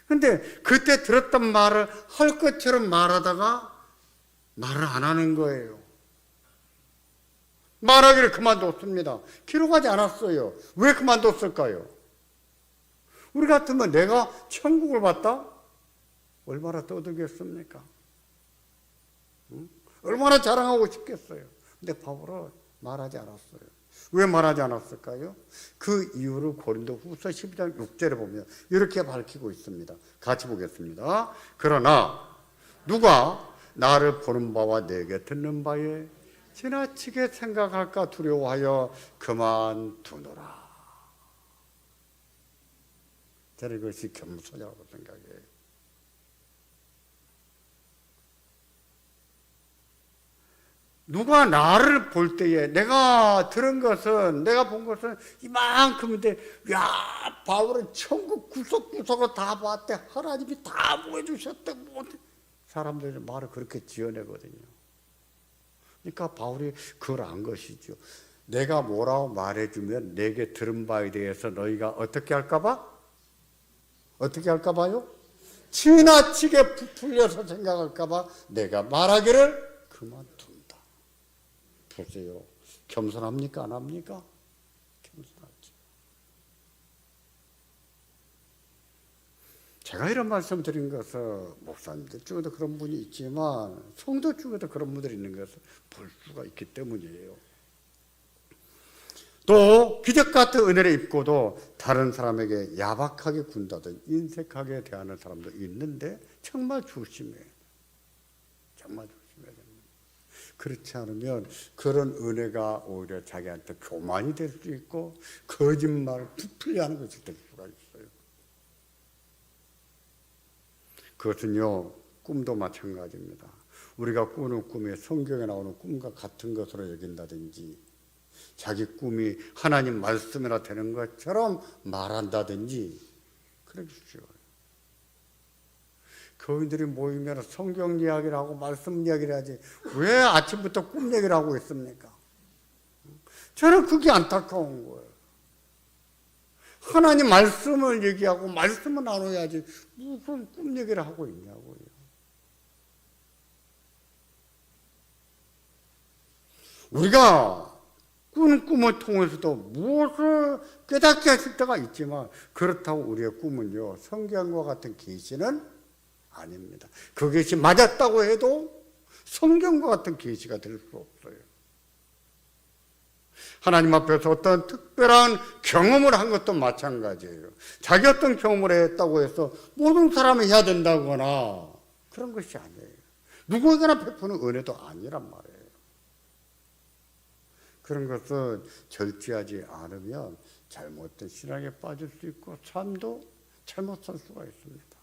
근데 그때 들었던 말을 할 것처럼 말하다가 말을 안 하는 거예요. 말하기를 그만뒀습니다. 기록하지 않았어요. 왜 그만뒀을까요? 우리 같으면 내가 천국을 봤다? 얼마나 떠들겠습니까? 응? 얼마나 자랑하고 싶겠어요. 근데 바울은 말하지 않았어요. 왜 말하지 않았을까요? 그 이유를 고린도후서 12장 6절에 보면 이렇게 밝히고 있습니다. 같이 보겠습니다. 그러나 누가 나를 보는 바와 내게 듣는 바에 지나치게 생각할까 두려워하여 그만두노라. 저는 이것이 겸손이라고 생각해요. 누가 나를 볼 때에 내가 들은 것은 내가 본 것은 이만큼인데 야 바울은 천국 구석구석을 다 봤대. 하나님이 다 보여주셨대. 사람들이 말을 그렇게 지어내거든요. 그러니까 바울이 그걸 안 것이죠. 내가 뭐라고 말해주면 내게 들은 바에 대해서 너희가 어떻게 할까봐? 어떻게 할까봐요? 지나치게 부풀려서 생각할까봐 내가 말하기를 그만둔다. 보세요. 겸손합니까? 안 합니까? 겸손하죠. 제가 이런 말씀 드린 것은 목사님들 중에도 그런 분이 있지만 성도 중에도 그런 분들이 있는 것을 볼 수가 있기 때문이에요. 또 기적 같은 은혜를 입고도 다른 사람에게 야박하게 군다든 인색하게 대하는 사람도 있는데 정말 조심해요. 정말 조심해야 됩니다. 그렇지 않으면 그런 은혜가 오히려 자기한테 교만이 될 수 있고 거짓말을 부풀려 하는 것이 될 수가 있어요. 그것은요 꿈도 마찬가지입니다. 우리가 꾸는 꿈이 성경에 나오는 꿈과 같은 것으로 여긴다든지 자기 꿈이 하나님 말씀이라 되는 것처럼 말한다든지 그러십시오. 교인들이 모이면 성경 이야기를 하고 말씀 이야기를 하지 왜 아침부터 꿈 얘기를 하고 있습니까? 저는 그게 안타까운 거예요. 하나님 말씀을 얘기하고 말씀을 나눠야지 무슨 꿈 얘기를 하고 있냐고요. 우리가 꾸는 꿈을 통해서도 무엇을 깨닫게 하실 때가 있지만 그렇다고 우리의 꿈은요 성경과 같은 계시는 아닙니다. 그 계시 맞았다고 해도 성경과 같은 계시가 될 수 없어요. 하나님 앞에서 어떤 특별한 경험을 한 것도 마찬가지예요. 자기 어떤 경험을 했다고 해서 모든 사람이 해야 된다거나 그런 것이 아니에요. 누구에게나 베푸는 은혜도 아니란 말이에요. 그런 것은 절제하지 않으면 잘못된 신앙에 빠질 수 있고 삶도 잘못 살 수가 있습니다.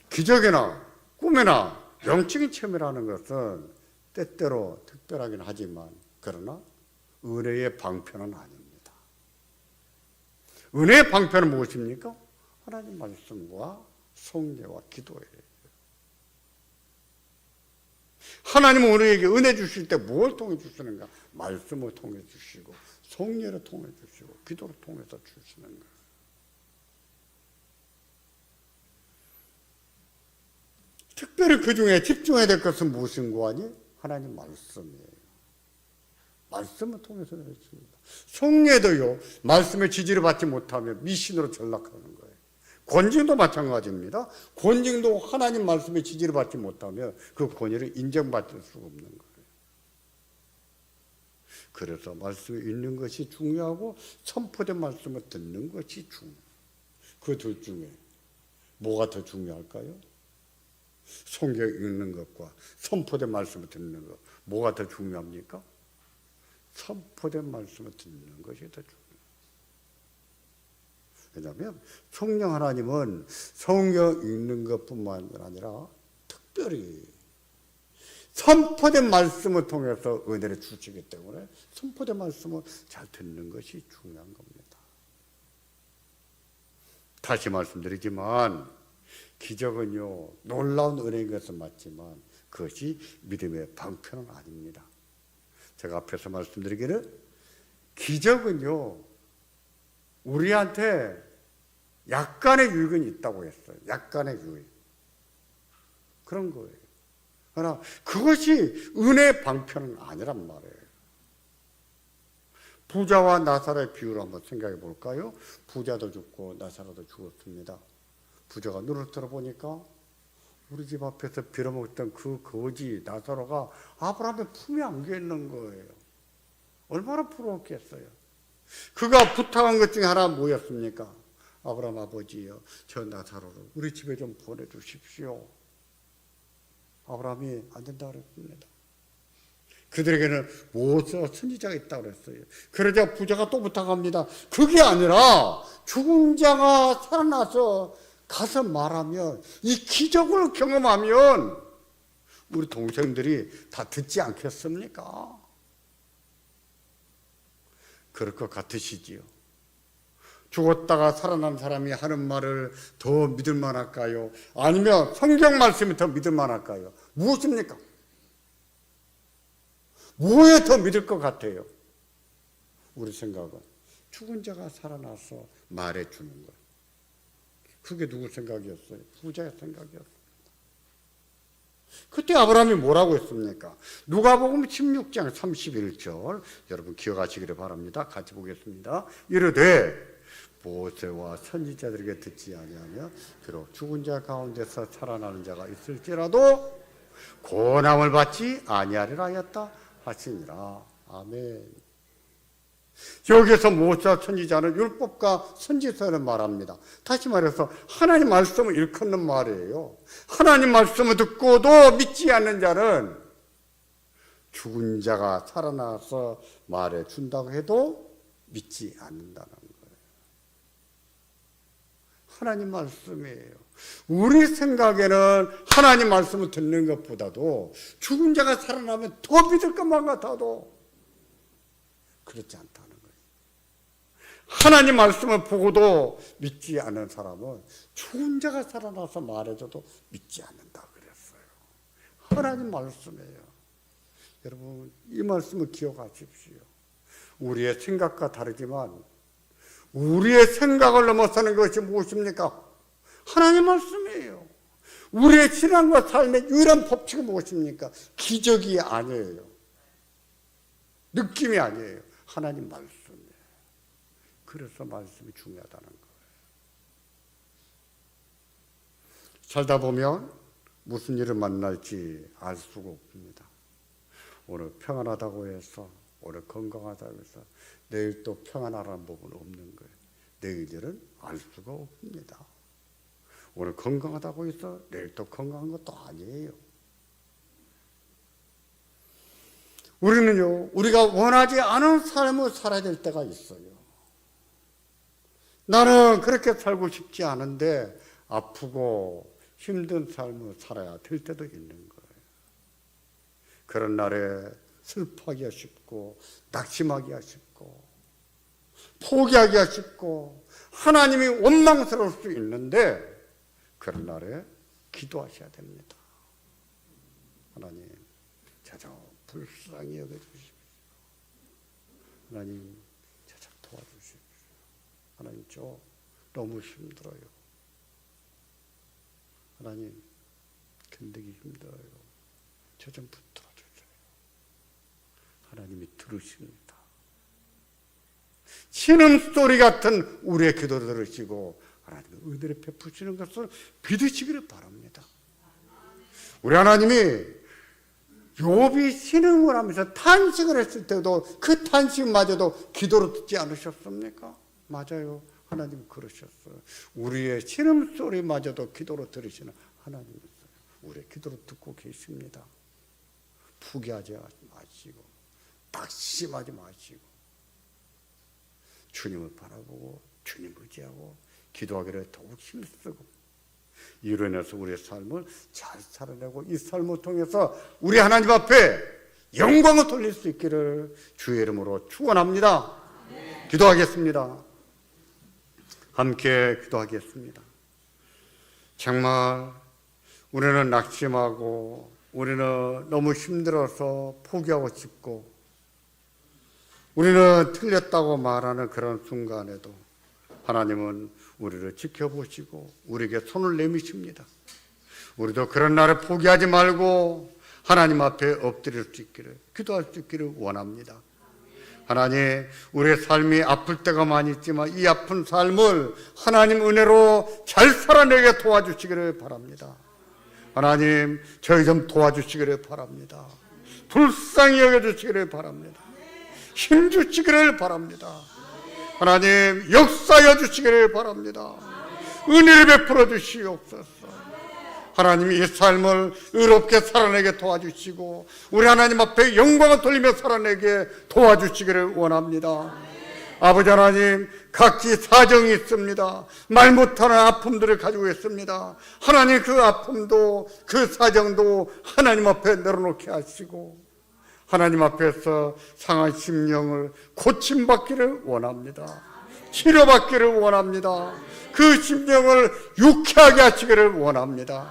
기적이나 꿈이나 영적인 체험이라는 것은 때때로 특별하긴 하지만 그러나 은혜의 방편은 아닙니다. 은혜의 방편은 무엇입니까? 하나님 말씀과 성례와 기도예요. 하나님은 우리에게 은혜 주실 때 뭘 통해 주시는가? 말씀을 통해 주시고 성례를 통해 주시고 기도를 통해서 주시는 거예요. 특별히 그 중에 집중해야 될 것은 무엇인고 하니? 하나님 말씀이에요. 말씀을 통해서 했습니다. 성례도요, 말씀의 지지를 받지 못하면 미신으로 전락하는 거예요. 권징도 마찬가지입니다. 권징도 하나님 말씀의 지지를 받지 못하면 그 권위를 인정받을 수가 없는 거예요. 그래서 말씀을 읽는 것이 중요하고 선포된 말씀을 듣는 것이 중요해요. 그 둘 중에 뭐가 더 중요할까요? 성경 읽는 것과 선포된 말씀을 듣는 것, 뭐가 더 중요합니까? 선포된 말씀을 듣는 것이 더 중요해요. 왜냐하면 성령 하나님은 성경 읽는 것뿐만 아니라 특별히 선포된 말씀을 통해서 은혜를 주시기 때문에 선포된 말씀을 잘 듣는 것이 중요한 겁니다. 다시 말씀드리지만 기적은요, 놀라운 은혜인 것은 맞지만 그것이 믿음의 방편은 아닙니다. 제가 앞에서 말씀드리기를 기적은요, 우리한테 약간의 유익은 있다고 했어요. 약간의 유익. 그런 거예요. 그러나 그것이 은혜의 방편은 아니란 말이에요. 부자와 나사로의 비유를 한번 생각해 볼까요? 부자도 죽고 나사로도 죽었습니다. 부자가 눈을 들어보니까 우리 집 앞에서 빌어먹던 그 거지 나사로가 아브라함의 품에 안겨 있는 거예요. 얼마나 부러웠겠어요. 그가 부탁한 것 중에 하나가 뭐였습니까? 아브라함 아버지요, 저 나사로를 우리 집에 좀 보내주십시오. 아브라함이 안 된다고 그랬습니다. 그들에게는 모세 선지자가 있다고 그랬어요. 그러자 부자가 또 부탁합니다. 그게 아니라 죽은 자가 살아나서 가서 말하면, 이 기적을 경험하면 우리 동생들이 다 듣지 않겠습니까? 그럴 것 같으시지요? 죽었다가 살아난 사람이 하는 말을 더 믿을 만할까요? 아니면 성경 말씀이 더 믿을 만할까요? 무엇입니까? 뭐에 더 믿을 것 같아요? 우리 생각은 죽은 자가 살아나서 말해주는 것. 그게 누구 생각이었어요? 부자의 생각이었습니다. 그때 아브라함이 뭐라고 했습니까? 누가복음 16장 31절 여러분 기억하시기를 바랍니다. 같이 보겠습니다. 이르되 모세와 선지자들에게 듣지 아니하며 비록 죽은 자 가운데서 살아나는 자가 있을지라도 고난을 받지 아니하리라 하였다 하시니라. 아멘. 여기서 모세와 선지자는 율법과 선지서를 말합니다. 다시 말해서 하나님 말씀을 일컫는 말이에요. 하나님 말씀을 듣고도 믿지 않는 자는 죽은 자가 살아나서 말해준다고 해도 믿지 않는다는 거예요. 하나님 말씀이에요. 우리 생각에는 하나님 말씀을 듣는 것보다도 죽은 자가 살아나면 더 믿을 것만 같아도 그렇지 않다는 거예요. 하나님 말씀을 보고도 믿지 않는 사람은 죽은 자가 살아나서 말해줘도 믿지 않는다 그랬어요. 하나님 말씀이에요. 여러분 이 말씀을 기억하십시오. 우리의 생각과 다르지만 우리의 생각을 넘어서는 것이 무엇입니까? 하나님 말씀이에요. 우리의 신앙과 삶의 유일한 법칙은 무엇입니까? 기적이 아니에요. 느낌이 아니에요. 하나님 말씀이에요. 그래서 말씀이 중요하다는 거예요. 살다 보면 무슨 일을 만날지 알 수가 없습니다. 오늘 평안하다고 해서, 오늘 건강하다고 해서 내일 또 평안하라는 법은 없는 거예요. 내일 일은 알 수가 없습니다. 오늘 건강하다고 해서 내일 또 건강한 것도 아니에요. 우리는요, 우리가 원하지 않은 삶을 살아야 될 때가 있어요. 나는 그렇게 살고 싶지 않은데 아프고 힘든 삶을 살아야 될 때도 있는 거예요. 그런 날에 슬퍼하기가 쉽고 낙심하기가 쉽고 포기하기가 쉽고 하나님이 원망스러울 수 있는데 그런 날에 기도하셔야 됩니다. 하나님, 저 좀 불쌍히 여겨주십시오. 하나님, 저 좀 도와주십시오. 하나님, 저 너무 힘들어요. 하나님, 견디기 힘들어요. 저 좀 붙들어 주세요. 하나님이 들으십니다. 신음소리 같은 우리의 기도를 들으시고 하나님의 은혜를 베푸시는 것을 믿으시기를 바랍니다. 우리 하나님이 욥이 신음을 하면서 탄식을 했을 때도 그 탄식마저도 기도로 듣지 않으셨습니까? 맞아요. 하나님 그러셨어요. 우리의 신음소리마저도 기도로 들으시는 하나님이었어요. 우리의 기도를 듣고 계십니다. 포기하지 마시고 낙심하지 마시고 주님을 바라보고 주님 의지하고 기도하기를 더욱 힘쓰고 이로 인해서 우리의 삶을 잘 살아내고 이 삶을 통해서 우리 하나님 앞에 영광을 돌릴 수 있기를 주의 이름으로 축원합니다. 기도하겠습니다. 함께 기도하겠습니다. 정말 우리는 낙심하고 우리는 너무 힘들어서 포기하고 싶고 우리는 틀렸다고 말하는 그런 순간에도 하나님은 우리를 지켜보시고 우리에게 손을 내미십니다. 우리도 그런 날에 포기하지 말고 하나님 앞에 엎드릴 수 있기를 기도할 수 있기를 원합니다. 하나님, 우리의 삶이 아플 때가 많이 있지만 이 아픈 삶을 하나님 은혜로 잘 살아내게 도와주시기를 바랍니다. 하나님, 저희 좀 도와주시기를 바랍니다. 불쌍히 여겨주시기를 바랍니다. 힘주시기를 바랍니다. 하나님, 역사여 주시기를 바랍니다. 은혜를 베풀어 주시옵소서. 하나님, 이 삶을 의롭게 살아내게 도와주시고 우리 하나님 앞에 영광을 돌리며 살아내게 도와주시기를 원합니다. 아버지 하나님, 각기 사정이 있습니다. 말 못하는 아픔들을 가지고 있습니다. 하나님, 그 아픔도 그 사정도 하나님 앞에 내려놓게 하시고 하나님 앞에서 상한 심령을 고침받기를 원합니다. 치료받기를 원합니다. 그 심령을 유쾌하게 하시기를 원합니다.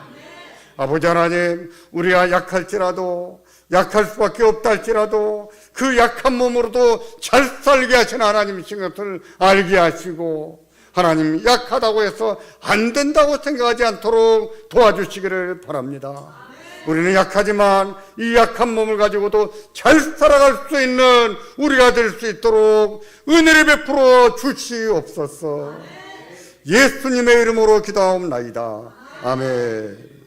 아버지 하나님, 우리가 약할지라도 약할 수밖에 없다 할지라도 그 약한 몸으로도 잘 살게 하시는 하나님이신 것을 알게 하시고 하나님, 약하다고 해서 안 된다고 생각하지 않도록 도와주시기를 바랍니다. 우리는 약하지만 이 약한 몸을 가지고도 잘 살아갈 수 있는 우리가 될 수 있도록 은혜를 베풀어 주시옵소서. 예수님의 이름으로 기도하옵나이다. 아멘.